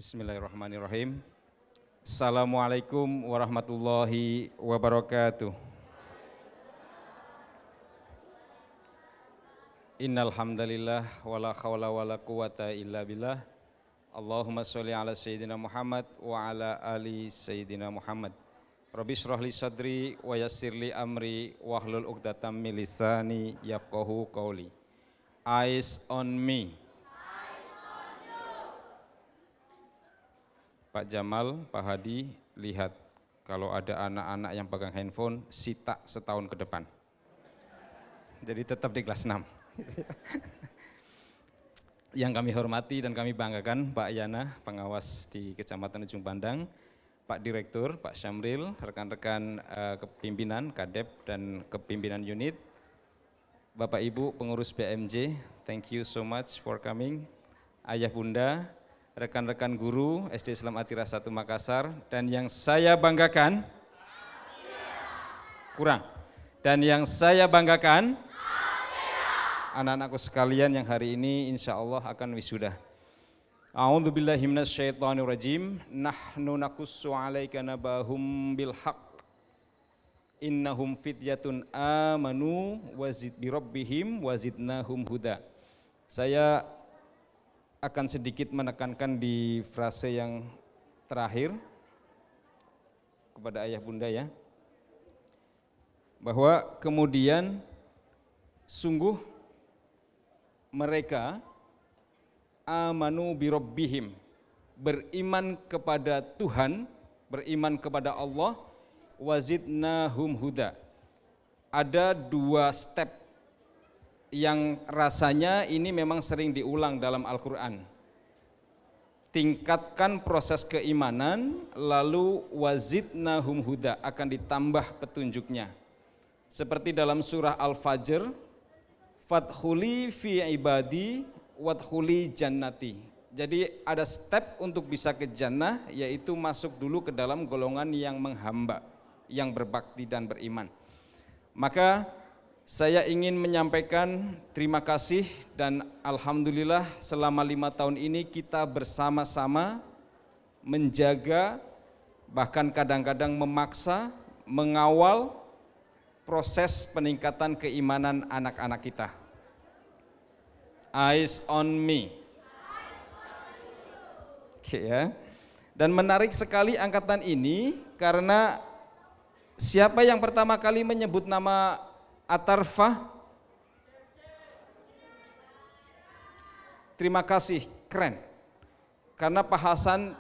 Bismillahirrahmanirrahim. Assalamualaikum warahmatullahi wabarakatuh. Innal hamdalillah wala haula wala quwata illa billah. Allahumma sholli ala sayyidina Muhammad wa ala ali sayyidina Muhammad. Rabbi shrah li sadri wa yassir li amri wahlul 'uqdatam min lisani yafqahu qawli. Eyes on me. Pak Jamal, Pak Hadi, lihat kalau ada anak-anak yang pegang handphone, sita setahun ke depan. Jadi tetap di kelas 6. Yang kami hormati dan kami banggakan Pak Yana, pengawas di Kecamatan Ujung Pandang, Pak Direktur, Pak Syamril, rekan-rekan kepimpinan, Kadep dan kepimpinan unit, Bapak Ibu pengurus BMJ, thank you so much for coming, Ayah Bunda, rekan-rekan guru SD Islam Atira 1 Makassar, dan yang saya banggakan, kurang, dan yang saya banggakan, anak-anakku sekalian yang hari ini insya Allah akan wisuda. A'udzubillahi minasyaitonirrajim. Nahnu naqussu 'alaika nabahum bil haqq. Innahum fityatun amanu wazid birabbihim wazidnahum huda. Saya akan sedikit menekankan di frase yang terakhir kepada ayah bunda ya, bahwa kemudian sungguh mereka amanu birabbihim, beriman kepada Tuhan, beriman kepada Allah, wazidnahum huda. Ada dua step yang rasanya ini memang sering diulang dalam Al-Quran. Tingkatkan proses keimanan, lalu wazidnahum huda, akan ditambah petunjuknya. Seperti dalam surah Al-Fajr, fadkhuli fi ibadi wadkhuli jannati. Jadi ada step untuk bisa ke jannah, yaitu masuk dulu ke dalam golongan yang menghamba, yang berbakti dan beriman. Maka saya ingin menyampaikan terima kasih dan alhamdulillah selama 5 tahun ini kita bersama-sama menjaga, bahkan kadang-kadang memaksa, mengawal proses peningkatan keimanan anak-anak kita. Eyes on me. Oke ya. Dan menarik sekali angkatan ini karena siapa yang pertama kali menyebut nama Atarfah? Terima kasih, keren. Karena Pak Hasan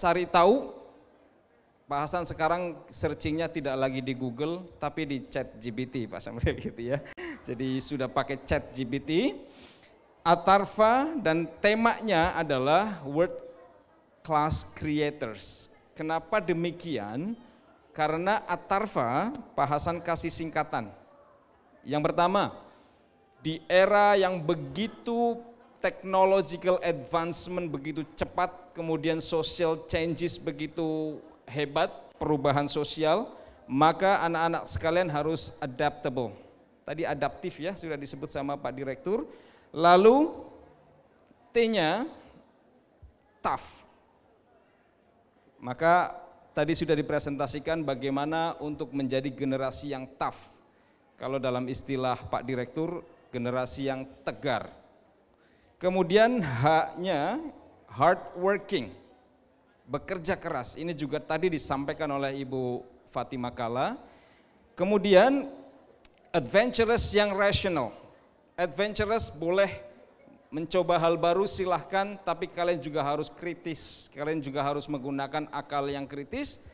cari tahu, Pak Hasan sekarang searchingnya tidak lagi di Google tapi di ChatGPT, Pak Samuel gitu ya. Jadi sudah pakai ChatGPT. Atarfah dan temanya adalah World Class Creators. Kenapa demikian? Karena Atarfah, Pak Hasan kasih singkatan. Yang pertama, di era yang begitu technological advancement begitu cepat, kemudian social changes begitu hebat, perubahan sosial, maka anak-anak sekalian harus adaptable. Tadi adaptif ya, sudah disebut sama Pak Direktur. Lalu T-nya tough. Maka tadi sudah dipresentasikan bagaimana untuk menjadi generasi yang tough. Kalau dalam istilah Pak Direktur, generasi yang tegar. Kemudian H-nya hard working, bekerja keras. Ini juga tadi disampaikan oleh Ibu Fatimah Kala. Kemudian adventurous yang rational. Adventurous boleh mencoba hal baru silahkan, tapi kalian juga harus kritis. Kalian juga harus menggunakan akal yang kritis,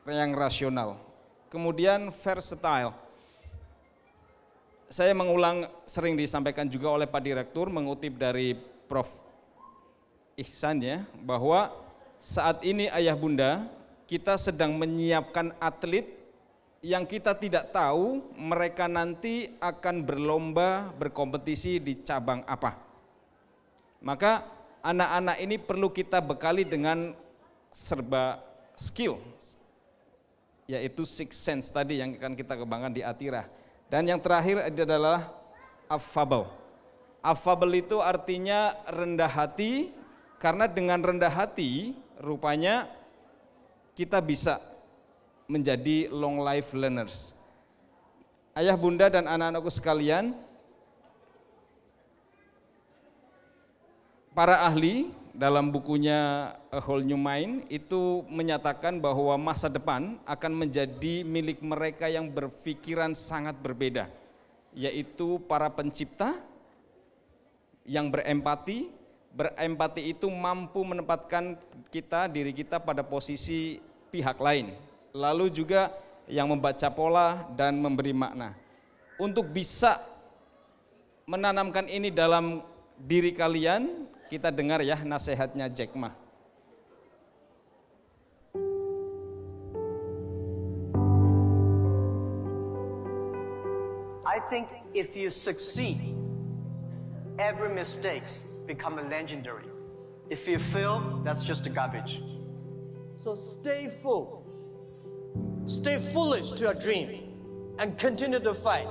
yang rasional. Kemudian versatile. Saya mengulang, sering disampaikan juga oleh Pak Direktur, mengutip dari Prof. Ihsan ya, bahwa saat ini ayah bunda kita sedang menyiapkan atlet yang kita tidak tahu mereka nanti akan berlomba, berkompetisi di cabang apa. Maka anak-anak ini perlu kita bekali dengan serba skill, yaitu six sense tadi yang akan kita kembangkan di Atira. Dan yang terakhir adalah affable. Affable itu artinya rendah hati, Karena dengan rendah hati rupanya kita bisa menjadi long life learners. Ayah bunda dan anak-anakku sekalian, para ahli dalam bukunya A Whole New Mind itu menyatakan bahwa masa depan akan menjadi milik mereka yang berpikiran sangat berbeda, yaitu para pencipta yang berempati. Berempati itu mampu menempatkan diri kita pada posisi pihak lain. Lalu juga yang membaca pola dan memberi makna. Untuk bisa menanamkan ini dalam diri kalian, kita dengar ya nasihatnya Jack Ma. I think if you succeed, every mistakes become legendary. If you fail, that's just garbage. So stay full. Stay foolish to your dream and continue to fight.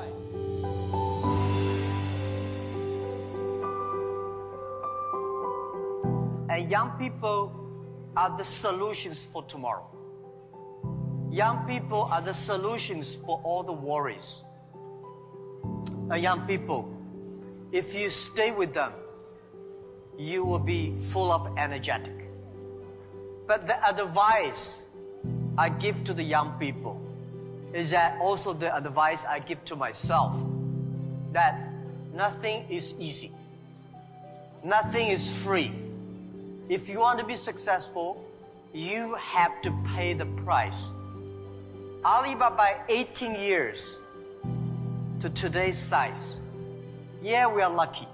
And young people are the solutions for tomorrow. Young people are the solutions for all the worries. And young people, if you stay with them, you will be full of energetic. But the advice I give to the young people is that also the advice I give to myself, that nothing is easy. Nothing is free. If you want to be successful, you have to pay the price. Alibaba 18 years to today's size. Yeah, we are lucky,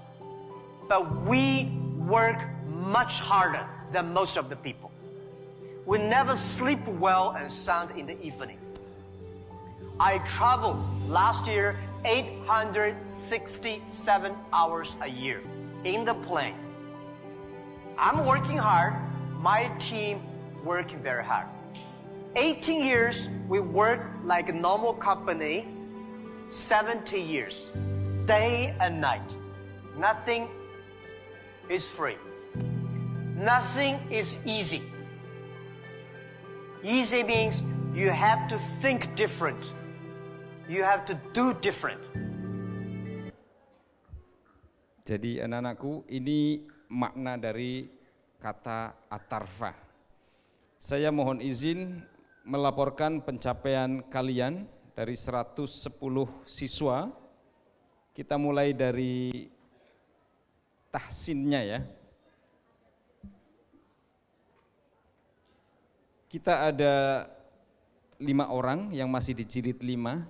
but we work much harder than most of the people. We never sleep well and sound in the evening. I traveled last year 867 hours a year in the plane. I'm working hard, my team working very hard. 18 years, we work like a normal company, 70 years, day and night. Nothing is free. Nothing is easy. Easy means you have to think different. You have to do different. Jadi anak-anakku, ini makna dari kata atarfa. Saya mohon izin melaporkan pencapaian kalian dari 110 siswa. Kita mulai dari tahsinnya ya. Kita ada 5 orang yang masih di jilid 5.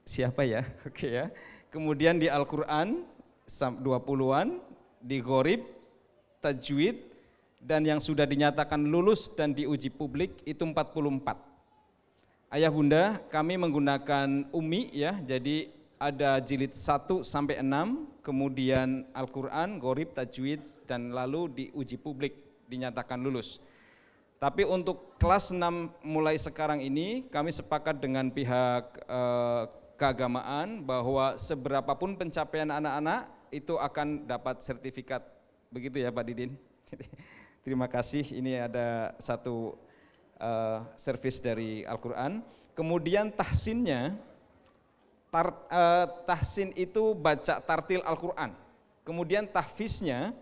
Siapa ya? Oke ya. Kemudian di Al-Quran 20-an, di Ghorib, Tajwid, dan yang sudah dinyatakan lulus dan diuji publik itu 44. Ayah bunda, kami menggunakan UMI ya, jadi ada jilid 1 sampai 6, kemudian Al-Quran, Ghorib, Tajwid, dan lalu diuji publik, dinyatakan lulus. Tapi untuk kelas 6 mulai sekarang ini kami sepakat dengan pihak keagamaan bahwa seberapapun pencapaian anak-anak itu akan dapat sertifikat. Begitu ya Pak Didin. Terima kasih, ini ada satu servis dari Al-Quran. Kemudian tahsinnya, tahsin itu baca tartil Al-Quran. Kemudian tahfiznya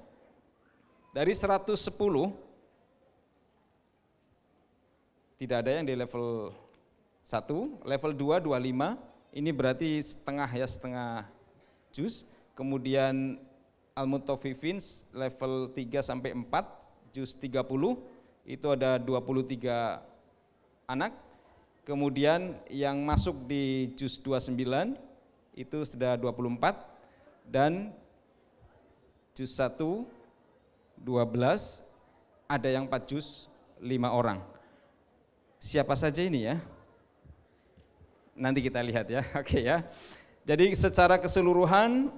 dari 110, tidak ada yang di level 1, level 2, 25, ini berarti setengah ya, setengah juz. Kemudian Al-Mutaffifin level 3 sampai 4, juz 30, itu ada 23 anak. Kemudian yang masuk di juz 29 itu sudah 24, dan juz 1, 12, ada yang 4 juz, 5 orang. Siapa saja ini ya? Nanti kita lihat ya, oke ya. Jadi secara keseluruhan,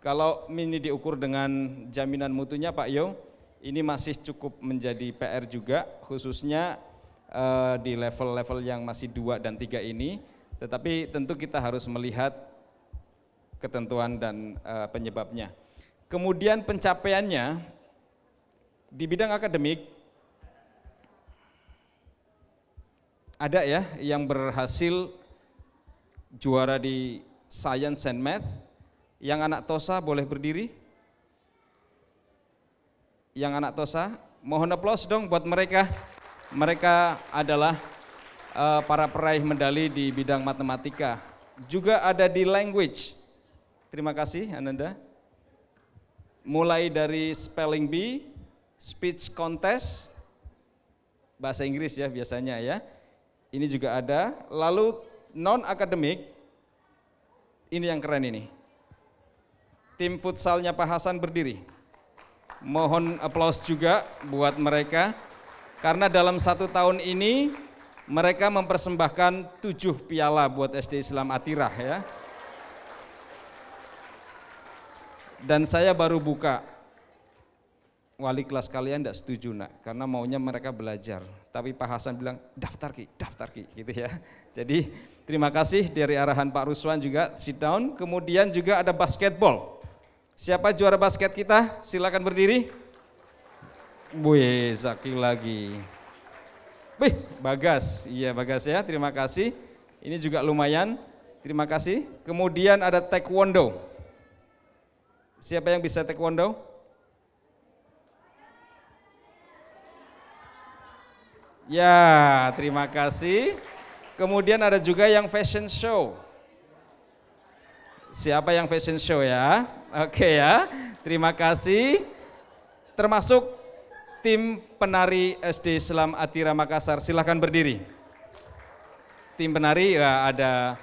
kalau ini diukur dengan jaminan mutunya Pak Yo, ini masih cukup menjadi PR juga, khususnya di level-level yang masih 2 dan 3 ini. Tetapi tentu kita harus melihat ketentuan dan penyebabnya. Kemudian pencapaiannya, Di bidang akademik, ada ya yang berhasil juara di Science and Math. Yang anak TOSA boleh berdiri? Yang anak TOSA, mohon aplaus dong buat mereka. Mereka adalah para peraih medali di bidang matematika. Juga ada di language. Terima kasih Ananda. Mulai dari spelling bee, speech contest, bahasa Inggris ya biasanya ya. Ini juga ada. Lalu non-akademik, ini yang keren ini. Tim futsalnya Pak Hasan berdiri. Mohon aplaus juga buat mereka. Karena dalam 1 tahun ini mereka mempersembahkan 7 piala buat SD Islam Atirah ya. Dan saya baru buka. Wali kelas kalian tidak setuju nak, karena maunya mereka belajar. Tapi Pak Hasan bilang daftar ki, gitu ya. Jadi terima kasih dari arahan Pak Ruswan juga, sit down. Kemudian juga ada basketball. Siapa juara basket kita? Silakan berdiri. Wih, Zaki lagi. Wih, Bagas, iya Bagas ya, terima kasih. Ini juga lumayan, terima kasih. Kemudian ada taekwondo. Siapa yang bisa taekwondo? Ya, terima kasih. Kemudian ada juga yang fashion show. Siapa yang fashion show ya? Oke ya, terima kasih. Termasuk tim penari SD Islam Atirah Makassar, silahkan berdiri. Tim penari ya, ada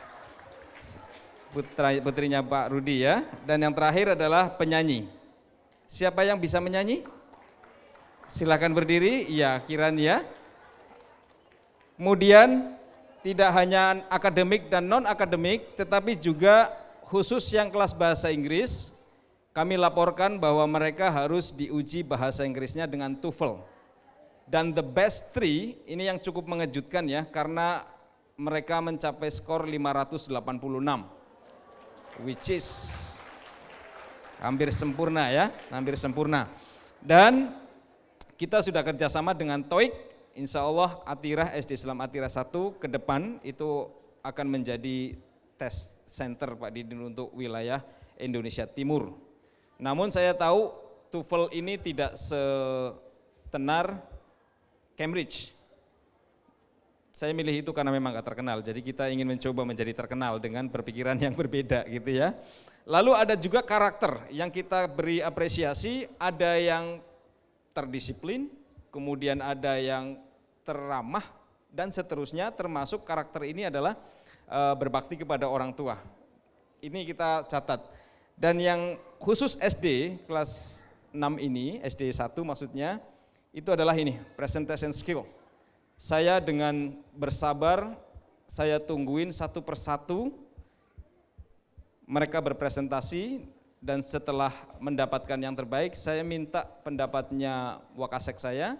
putrinya Pak Rudi ya. Dan yang terakhir adalah penyanyi. Siapa yang bisa menyanyi? Silahkan berdiri, ya Kiran ya. Kemudian tidak hanya akademik dan non-akademik, tetapi juga khusus yang kelas bahasa Inggris, kami laporkan bahwa mereka harus diuji bahasa Inggrisnya dengan TOEFL. Dan the best 3, ini yang cukup mengejutkan ya, karena mereka mencapai skor 586, which is hampir sempurna ya, hampir sempurna. Dan kita sudah kerjasama dengan TOEIC. Insya Allah Atirah, SD Islam Atirah 1 ke depan itu akan menjadi tes center Pak Didin untuk wilayah Indonesia Timur. Namun saya tahu TOEFL ini tidak setenar Cambridge. Saya milih itu karena memang gak terkenal, jadi kita ingin mencoba menjadi terkenal dengan berpikiran yang berbeda gitu ya. Lalu ada juga karakter yang kita beri apresiasi, ada yang terdisiplin, kemudian ada yang terramah dan seterusnya, termasuk karakter ini adalah berbakti kepada orang tua. Ini kita catat. Dan yang khusus SD kelas 6 ini, SD 1 maksudnya, itu adalah ini, presentation skill. Saya dengan bersabar, saya tungguin satu persatu mereka berpresentasi, dan setelah mendapatkan yang terbaik, saya minta pendapatnya Wakasek saya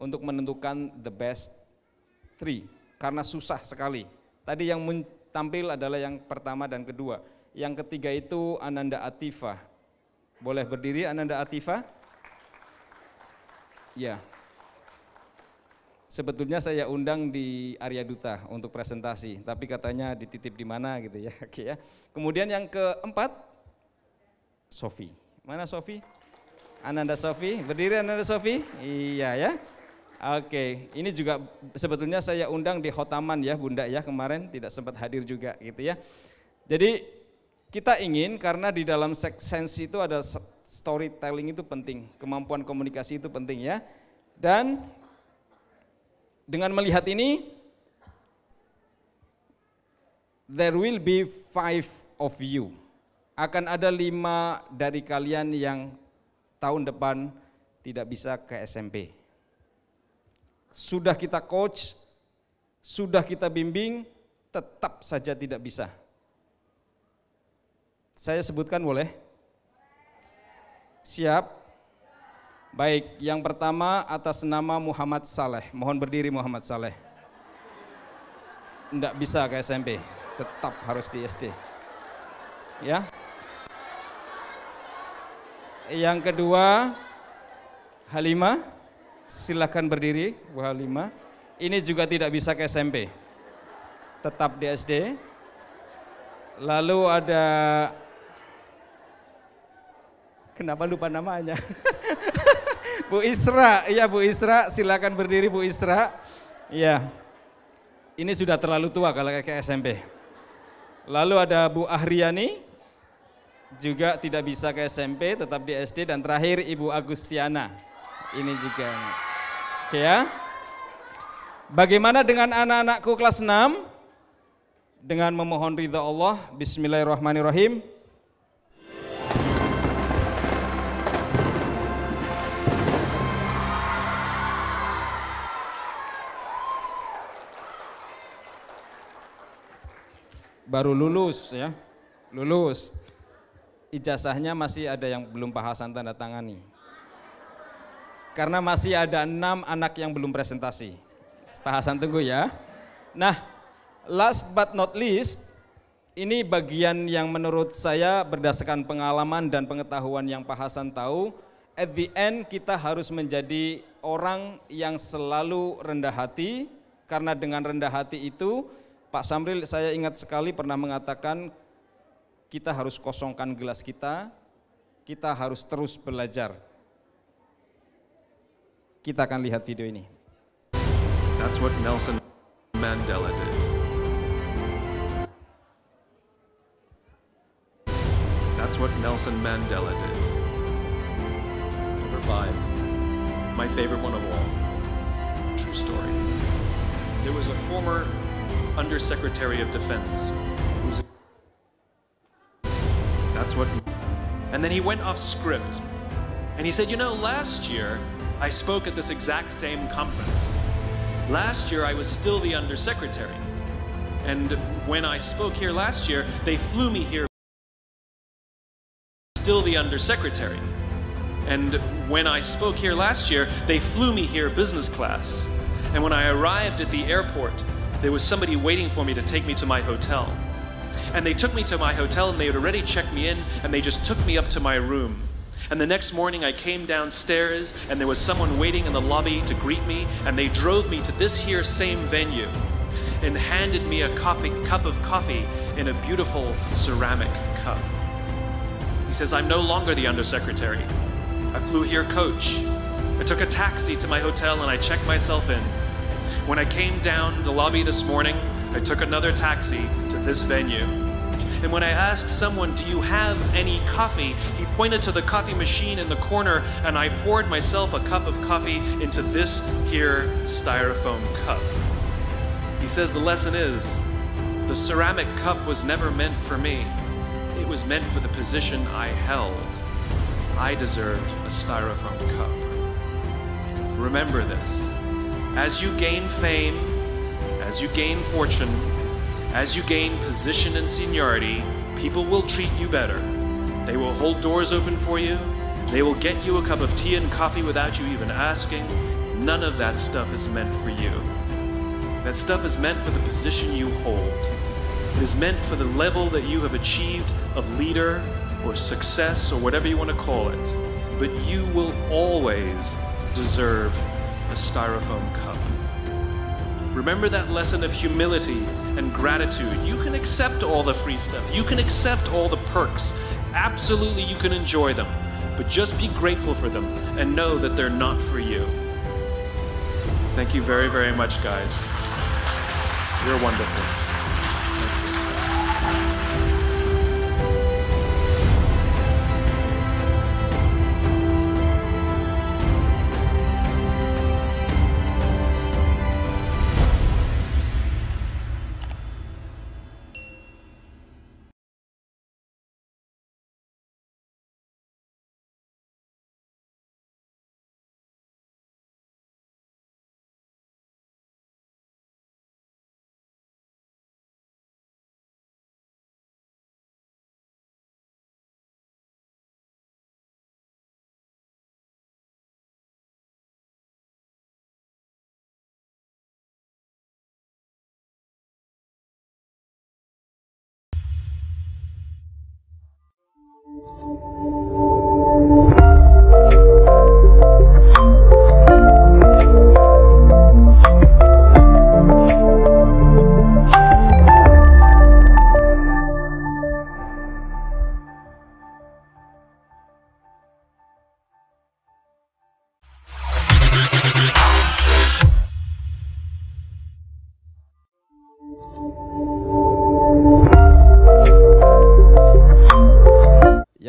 untuk menentukan the best 3, karena susah sekali. Tadi yang tampil adalah yang pertama dan kedua. Yang ketiga itu Ananda Atifah. Boleh berdiri Ananda Atifah? Ya. Sebetulnya saya undang di Arya Duta untuk presentasi, tapi katanya dititip di mana gitu ya. Oke ya. Kemudian yang keempat Sofi. Mana Sofi? Ananda Sofi, berdiri Ananda Sofi? Iya ya. Oke, ini juga sebetulnya saya undang di Khotaman ya Bunda ya, kemarin tidak sempat hadir juga gitu ya. Jadi kita ingin, karena di dalam sense itu ada storytelling itu penting, kemampuan komunikasi itu penting ya. Dan dengan melihat ini, there will be 5 of you. Akan ada 5 dari kalian yang tahun depan tidak bisa ke SMP. Sudah kita coach, sudah kita bimbing, tetap saja tidak bisa. Saya sebutkan boleh? Siap? Baik, yang pertama atas nama Muhammad Saleh. Mohon berdiri Muhammad Saleh. Tidak bisa ke SMP, tetap harus di SD. Ya. Yang kedua, Halimah, silakan berdiri, Bu Halimah. Ini juga tidak bisa ke SMP, tetap di SD. Lalu ada, kenapa lupa namanya? Bu Isra, iya Bu Isra, silakan berdiri Bu Isra. Iya, ini sudah terlalu tua kalau ke SMP. Lalu ada Bu Ahriani, juga tidak bisa ke SMP, tetap di SD. Dan terakhir Ibu Agustiana, ini juga. Oke ya. Bagaimana dengan anak-anakku kelas 6? Dengan memohon ridha Allah, bismillahirrahmanirrahim. Baru lulus ya, lulus. Ijazahnya masih ada yang belum Pak Hasan tanda tangani. Karena masih ada 6 anak yang belum presentasi. Pak Hasan tunggu ya. Nah, last but not least, ini bagian yang menurut saya berdasarkan pengalaman dan pengetahuan yang Pak Hasan tahu, at the end kita harus menjadi orang yang selalu rendah hati, karena dengan rendah hati itu, Pak Samril saya ingat sekali pernah mengatakan, kita harus kosongkan gelas kita harus terus belajar. Kita akan lihat video ini. That's what Nelson Mandela did. That's what Nelson Mandela did. Number 5, my favorite one of all. True story. There was a former Undersecretary of Defense who's that's what, and then he went off script and he said, you know, last year I spoke at this exact same conference. Last year I was still the Undersecretary, and when I spoke here last year they flew me here still the Undersecretary, and when I spoke here last year they flew me here business class, and when I arrived at the airport there was somebody waiting for me to take me to my hotel. And they took me to my hotel and they had already checked me in and they just took me up to my room. And the next morning I came downstairs and there was someone waiting in the lobby to greet me, and they drove me to this here same venue and handed me a cup of coffee in a beautiful ceramic cup. He says, I'm no longer the Undersecretary. I flew here coach. I took a taxi to my hotel and I checked myself in. When I came down the lobby this morning, I took another taxi to this venue. And when I asked someone, do you have any coffee? He pointed to the coffee machine in the corner and I poured myself a cup of coffee into this here styrofoam cup. He says the lesson is, the ceramic cup was never meant for me. It was meant for the position I held. I deserved a styrofoam cup. Remember this. As you gain fame, as you gain fortune, as you gain position and seniority, people will treat you better. They will hold doors open for you. They will get you a cup of tea and coffee without you even asking. None of that stuff is meant for you. That stuff is meant for the position you hold. It is meant for the level that you have achieved of leader or success or whatever you want to call it. But you will always deserve a styrofoam cup. Remember that lesson of humility and gratitude. You can accept all the free stuff. You can accept all the perks. Absolutely, you can enjoy them. But just be grateful for them and know that they're not for you. Thank you very, very much, guys. You're wonderful.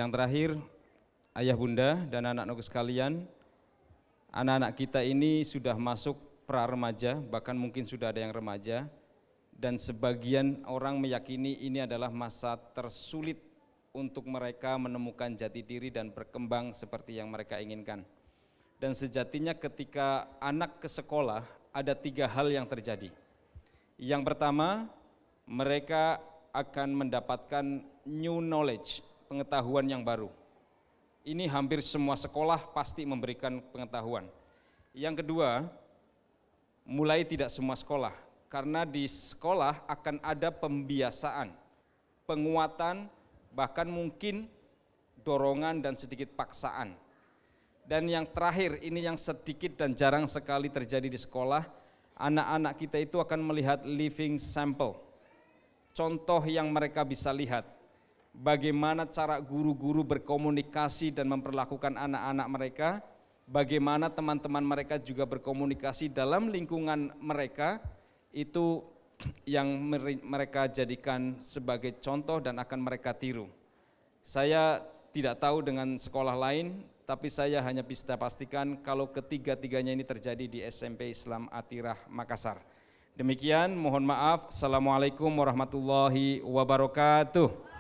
Yang terakhir, ayah bunda dan anak-anakku sekalian, anak-anak kita ini sudah masuk pra-remaja, bahkan mungkin sudah ada yang remaja, dan sebagian orang meyakini ini adalah masa tersulit untuk mereka menemukan jati diri dan berkembang seperti yang mereka inginkan. Dan sejatinya ketika anak ke sekolah, ada 3 hal yang terjadi. Yang pertama, mereka akan mendapatkan new knowledge, pengetahuan yang baru. Ini hampir semua sekolah pasti memberikan pengetahuan. Yang kedua, mulai tidak semua sekolah, karena di sekolah akan ada pembiasaan, penguatan, bahkan mungkin dorongan dan sedikit paksaan. Dan yang terakhir, ini yang sedikit dan jarang sekali terjadi di sekolah, anak-anak kita itu akan melihat living sample, contoh yang mereka bisa lihat, bagaimana cara guru-guru berkomunikasi dan memperlakukan anak-anak mereka, bagaimana teman-teman mereka juga berkomunikasi dalam lingkungan mereka, itu yang mereka jadikan sebagai contoh dan akan mereka tiru. Saya tidak tahu dengan sekolah lain, tapi saya hanya bisa pastikan kalau ketiga-tiganya ini terjadi di SMP Islam Atirah Makassar. Demikian, mohon maaf. Assalamualaikum warahmatullahi wabarakatuh.